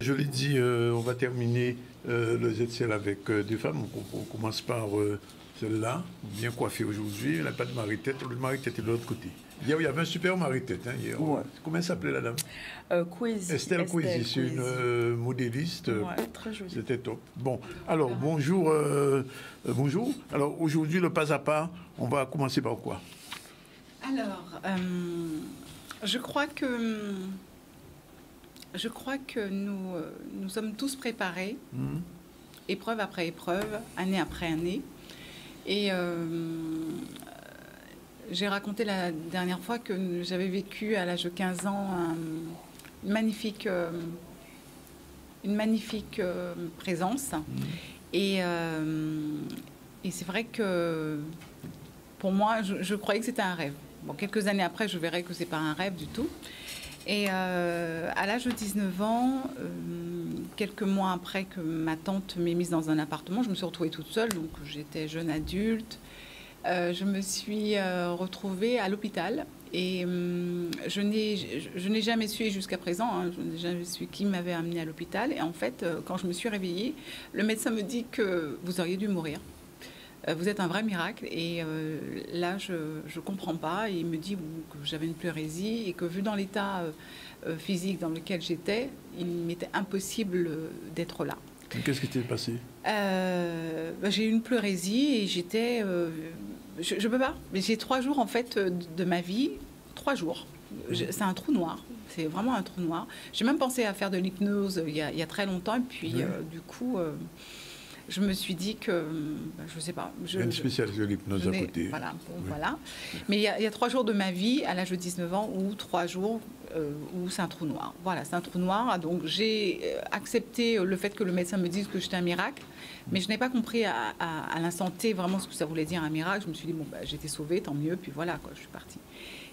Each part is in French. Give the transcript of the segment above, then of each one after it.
Je l'ai dit, on va terminer le ZCL avec deux femmes. On commence par celle-là, bien coiffée aujourd'hui. Elle n'a pas de mari-tête. Le mari-tête est de l'autre côté. Hier, il y avait un super mari-tête. Hein, ouais. Comment s'appelait la dame? Estelle Kwesi, c'est une modéliste. Ouais, très jolie. C'était top. Bon, alors, bonjour. Bonjour. Alors, aujourd'hui, le pas à pas, on va commencer par quoi? Alors, je crois que nous sommes tous préparés, épreuve après épreuve, année après année. Et j'ai raconté la dernière fois que j'avais vécu à l'âge de 15 ans une magnifique présence. Et c'est vrai que pour moi, je croyais que c'était un rêve. Bon, quelques années après, je verrai que ce n'est pas un rêve du tout. Et à l'âge de 19 ans, quelques mois après que ma tante m'ait mise dans un appartement, je me suis retrouvée toute seule, donc j'étais jeune adulte. Je me suis retrouvée à l'hôpital et je n'ai jamais su jusqu'à présent, hein, je n'ai jamais su qui m'avait amenée à l'hôpital. Et en fait, quand je me suis réveillée, le médecin me dit que vous auriez dû mourir. Vous êtes un vrai miracle. Et là, je ne comprends pas. Et il me dit que j'avais une pleurésie et que vu dans l'état physique dans lequel j'étais, il m'était impossible d'être là. Qu'est-ce qui t'est passé? J'ai eu une pleurésie et j'étais... je peux pas. Mais j'ai 3 jours, en fait, de ma vie. 3 jours. C'est un trou noir. C'est vraiment un trou noir. J'ai même pensé à faire de l'hypnose il y a très longtemps. Et puis, du coup... je me suis dit que, je ne sais pas... Il y a une spécialiste de l'hypnose à côté. Voilà, bon, voilà. Mais il y a 3 jours de ma vie, à l'âge de 19 ans, ou 3 jours où c'est un trou noir. Voilà, c'est un trou noir. Donc j'ai accepté le fait que le médecin me dise que j'étais un miracle, mais je n'ai pas compris à l'instant T vraiment ce que ça voulait dire un miracle. Je me suis dit, bon, j'étais sauvée, tant mieux, puis voilà, quoi, je suis partie.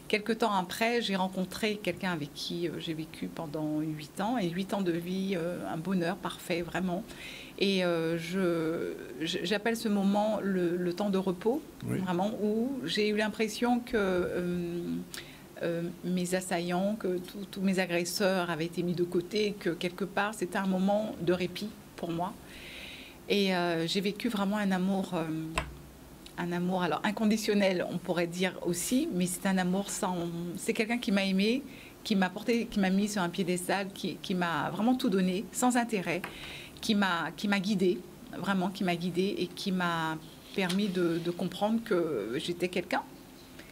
Quelque temps après, j'ai rencontré quelqu'un avec qui j'ai vécu pendant 8 ans, et 8 ans de vie, un bonheur parfait, vraiment. Et j'appelle ce moment le temps de repos, vraiment, où j'ai eu l'impression que mes assaillants, que tous mes agresseurs avaient été mis de côté, que quelque part, c'était un moment de répit pour moi. Et j'ai vécu vraiment un amour alors inconditionnel, on pourrait dire aussi, mais c'est un amour sans... C'est quelqu'un qui m'a aimé, qui m'a porté, qui m'a mis sur un piédestal, qui m'a vraiment tout donné, sans intérêt, qui m'a guidée, vraiment, qui m'a guidée et qui m'a permis de comprendre que j'étais quelqu'un,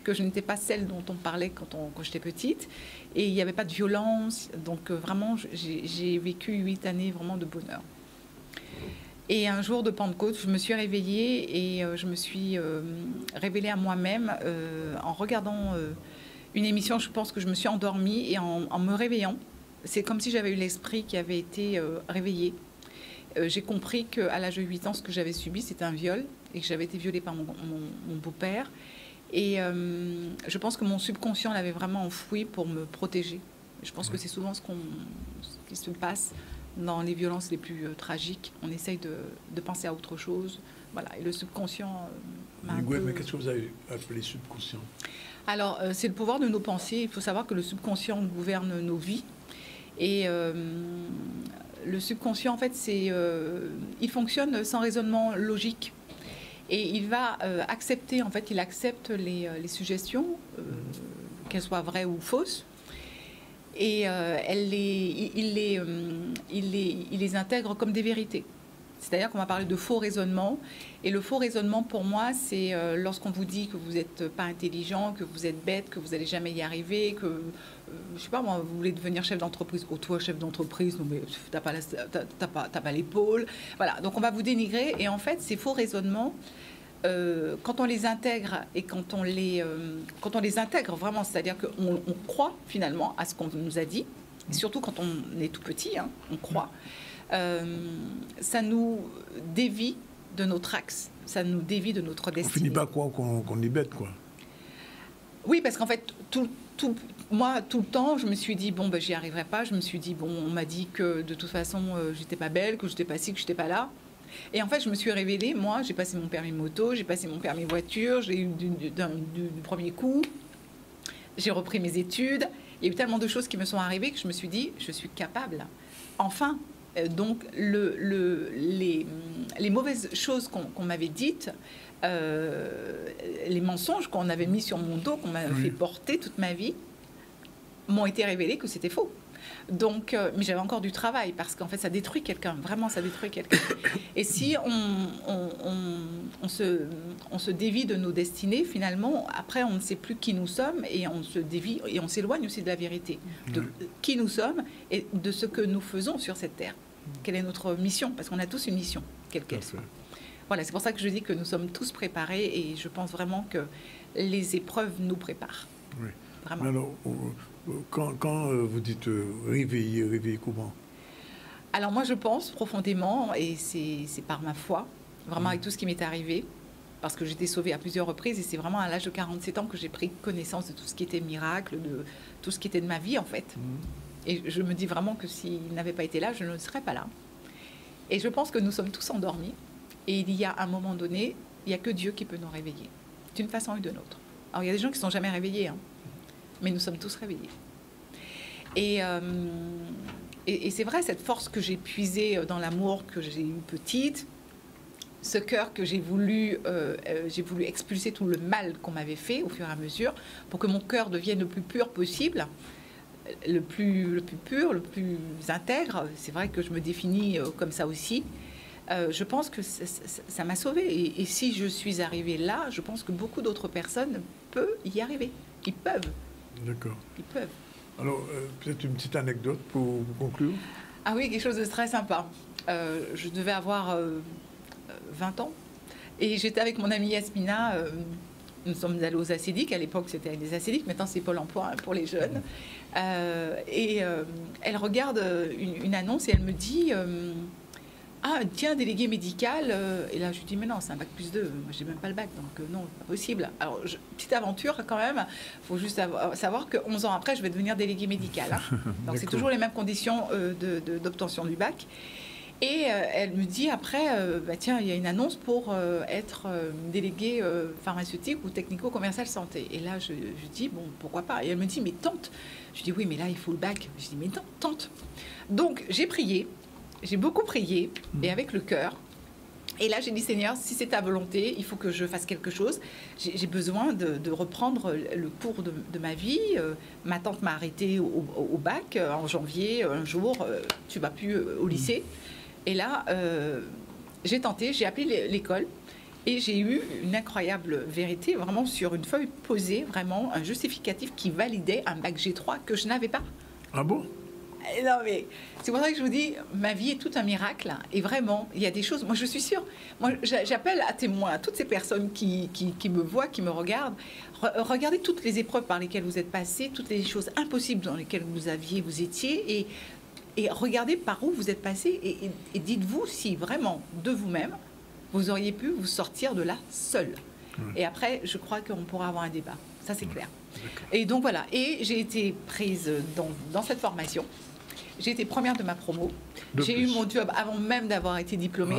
que je n'étais pas celle dont on parlait quand j'étais petite, et il n'y avait pas de violence, donc vraiment, j'ai vécu 8 années vraiment de bonheur. Et un jour de Pentecôte, je me suis réveillée et je me suis révélée à moi-même en regardant une émission. Je pense que je me suis endormie et en me réveillant, c'est comme si j'avais eu l'esprit qui avait été réveillé. J'ai compris qu'à l'âge de 8 ans, ce que j'avais subi, c'était un viol et que j'avais été violée par mon beau-père. Et je pense que mon subconscient l'avait vraiment enfoui pour me protéger. Je pense que c'est souvent ce qui se passe dans les violences les plus tragiques. On essaye de penser à autre chose. Voilà. Et le subconscient m'a un peu... Mais qu'est-ce que vous avez appelé subconscient? Alors, c'est le pouvoir de nos pensées. Il faut savoir que le subconscient gouverne nos vies. Et le subconscient, en fait, il fonctionne sans raisonnement logique. Et il va accepter, en fait, il accepte les suggestions, qu'elles soient vraies ou fausses. Et il les intègre comme des vérités. C'est-à-dire qu'on va parler de faux raisonnement. Et le faux raisonnement, pour moi, c'est lorsqu'on vous dit que vous n'êtes pas intelligent, que vous êtes bête, que vous n'allez jamais y arriver, que, je sais pas moi, vous voulez devenir chef d'entreprise. Oh, toi, chef d'entreprise, non mais t'as pas l'épaule. Voilà, donc on va vous dénigrer. Et en fait, ces faux raisonnements, quand on les intègre et quand on les intègre vraiment, c'est-à-dire qu'on croit finalement à ce qu'on nous a dit, et surtout quand on est tout petit, hein, on croit, ça nous dévie de notre axe, ça nous dévie de notre destinée. On finit pas croire qu'on est bête, quoi. Oui, parce qu'en fait, moi, tout le temps, je me suis dit, bon, j'y arriverai pas. Je me suis dit, bon, on m'a dit que de toute façon, j'étais pas belle, que j'étais pas ci, que j'étais pas là. Et en fait, je me suis révélée, moi, j'ai passé mon permis moto, j'ai passé mon permis voiture, j'ai eu du premier coup, j'ai repris mes études. Il y a eu tellement de choses qui me sont arrivées que je me suis dit, je suis capable, enfin, Donc, les mauvaises choses qu'on m'avait dites, les mensonges qu'on avait mis sur mon dos, qu'on m'avait fait porter toute ma vie, m'ont été révélés que c'était faux. Donc, mais j'avais encore du travail parce qu'en fait, ça détruit quelqu'un. Vraiment, ça détruit quelqu'un. Et si on se dévie de nos destinées, finalement, après, on ne sait plus qui nous sommes et on se dévie et on s'éloigne aussi de la vérité, de qui nous sommes et de ce que nous faisons sur cette terre. Quelle est notre mission? Parce qu'on a tous une mission, quelle qu'elle soit. Voilà, c'est pour ça que je dis que nous sommes tous préparés et je pense vraiment que les épreuves nous préparent. Oui. Vraiment. Alors, quand vous dites réveiller comment? Alors moi, je pense profondément, et c'est par ma foi, vraiment avec tout ce qui m'est arrivé, parce que j'étais sauvée à plusieurs reprises, et c'est vraiment à l'âge de 47 ans que j'ai pris connaissance de tout ce qui était miracle, de tout ce qui était de ma vie, en fait. Et je me dis vraiment que s'il n'avait pas été là, je ne serais pas là. Et je pense que nous sommes tous endormis, et il y a un moment donné, il n'y a que Dieu qui peut nous réveiller, d'une façon ou d'une autre. Alors il y a des gens qui ne sont jamais réveillés, hein, mais nous sommes tous réveillés. Et c'est vrai, cette force que j'ai puisée dans l'amour que j'ai eu petite, ce cœur que j'ai voulu expulser tout le mal qu'on m'avait fait au fur et à mesure, pour que mon cœur devienne le plus pur possible, le plus pur, le plus intègre. C'est vrai que je me définis comme ça aussi. Je pense que ça m'a sauvée. Et si je suis arrivée là, je pense que beaucoup d'autres personnes peuvent y arriver. Ils peuvent. D'accord. Ils peuvent. Alors, peut-être une petite anecdote pour conclure? Ah oui, quelque chose de très sympa. Je devais avoir 20 ans et j'étais avec mon amie Yasmina. Nous sommes allés aux Acédiques. À l'époque, c'était les Acédiques. Maintenant, c'est Pôle emploi pour les jeunes. Elle regarde une annonce et elle me dit ah, tiens, délégué médical. Et là, je lui dis, mais non, c'est un bac plus 2. Moi, j'ai même pas le bac, donc non, pas possible. Alors, petite aventure quand même. Il faut juste savoir que 11 ans après, je vais devenir délégué médical. Hein. Donc, c'est toujours les mêmes conditions d'obtention du bac. Et elle me dit après, bah, tiens, il y a une annonce pour être délégué pharmaceutique ou technico-commercial santé. Et là, je dis, bon, pourquoi pas? Et elle me dit, mais tente. Je dis, oui, mais là, il faut le bac. Je dis, mais tente. Donc, j'ai prié. J'ai beaucoup prié, et avec le cœur. Et là, j'ai dit, Seigneur, si c'est ta volonté, il faut que je fasse quelque chose. J'ai besoin de reprendre le cours de ma vie. Ma tante m'a arrêtée au bac en janvier. Un jour, tu vas plus au lycée. Et là, j'ai tenté, j'ai appelé l'école. Et j'ai eu une incroyable vérité, vraiment sur une feuille posée, vraiment un justificatif qui validait un bac G3 que je n'avais pas. Ah bon? Non, mais c'est pour ça que je vous dis, ma vie est tout un miracle. Et vraiment, il y a des choses, moi je suis sûre, moi j'appelle à témoin à toutes ces personnes qui me voient, qui me regardent. Regardez toutes les épreuves par lesquelles vous êtes passés, toutes les choses impossibles dans lesquelles vous étiez, et regardez par où vous êtes passés, et dites-vous si vraiment, de vous-même, vous auriez pu vous sortir de là seul. Et après, je crois qu'on pourra avoir un débat. Ça, c'est clair. Et donc voilà, et j'ai été prise dans cette formation. J'ai été première de ma promo. J'ai eu mon job avant même d'avoir été diplômée.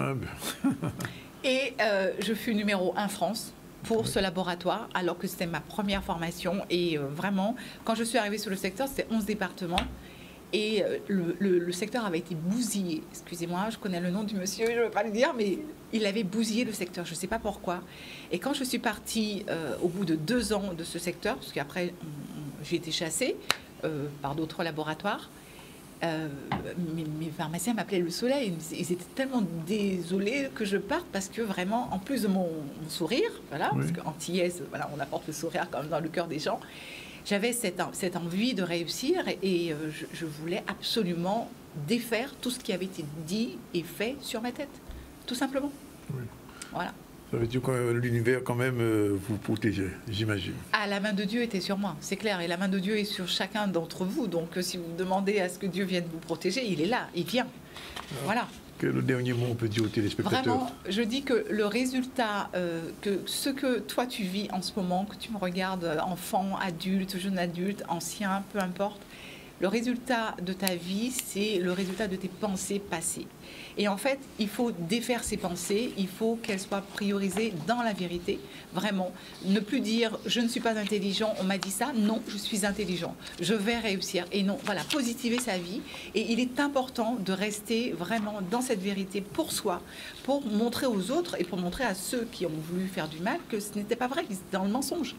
Et je fus numéro 1 France pour ce laboratoire, alors que c'était ma première formation. Et vraiment, quand je suis arrivée sur le secteur, c'était 11 départements. Et le secteur avait été bousillé. Excusez-moi, je connais le nom du monsieur, je ne veux pas le dire, mais il avait bousillé le secteur, je ne sais pas pourquoi. Et quand je suis partie au bout de 2 ans de ce secteur, parce qu'après j'ai été chassée par d'autres laboratoires, mes pharmaciens m'appelaient le soleil. Ils étaient tellement désolés que je parte parce que vraiment, en plus de mon sourire, voilà, parce qu'antillaise, voilà, on apporte le sourire quand même dans le cœur des gens. J'avais cette envie de réussir et je voulais absolument défaire tout ce qui avait été dit et fait sur ma tête, tout simplement. Oui. Voilà. Ça veut dire que l'univers, quand même, vous protégeait, j'imagine. Ah, la main de Dieu était sur moi, c'est clair. Et la main de Dieu est sur chacun d'entre vous. Donc, si vous demandez à ce que Dieu vienne vous protéger, il est là, il vient. Alors, voilà. Quel est le dernier mot on peut dire aux téléspectateurs? Vraiment, je dis que le résultat, que ce que toi tu vis en ce moment, que tu me regardes, enfant, adulte, jeune adulte, ancien, peu importe, Le résultat de ta vie, c'est le résultat de tes pensées passées. Et en fait, il faut défaire ces pensées, il faut qu'elles soient priorisées dans la vérité, vraiment. Ne plus dire « je ne suis pas intelligent, on m'a dit ça », non, je suis intelligent, je vais réussir. Et non, voilà, positiver sa vie. Et il est important de rester vraiment dans cette vérité pour soi, pour montrer aux autres et pour montrer à ceux qui ont voulu faire du mal que ce n'était pas vrai, qu'ils étaient dans le mensonge.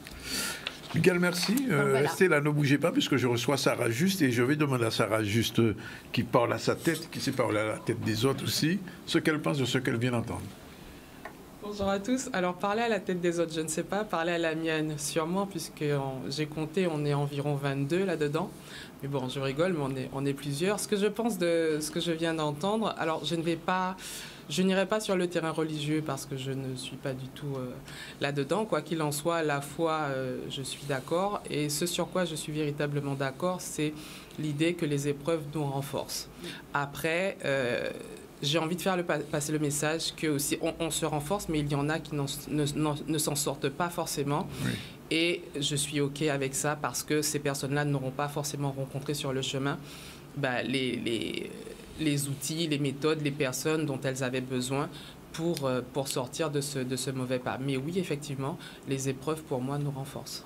Miguel, merci. Voilà. Restez là, ne bougez pas, puisque je reçois Sarah Juste et je vais demander à Sarah Juste, qui parle à sa tête, qui sait parler à la tête des autres aussi, ce qu'elle pense de ce qu'elle vient d'entendre. Bonjour à tous. Alors, parler à la tête des autres, je ne sais pas. Parler à la mienne, sûrement, puisque j'ai compté, on est environ 22 là-dedans. Mais bon, je rigole, mais on est plusieurs. Ce que je pense de ce que je viens d'entendre, alors je n'irai pas sur le terrain religieux parce que je ne suis pas du tout là-dedans. Quoi qu'il en soit, la foi, je suis d'accord. Et ce sur quoi je suis véritablement d'accord, c'est l'idée que les épreuves nous renforcent. Après, j'ai envie de faire passer le message que aussi on se renforce, mais il y en a qui ne s'en sortent pas forcément. Oui. Et je suis OK avec ça parce que ces personnes-là n'auront pas forcément rencontré sur le chemin les outils, les méthodes, les personnes dont elles avaient besoin pour sortir de ce mauvais pas. Mais oui, effectivement, les épreuves, pour moi, nous renforcent.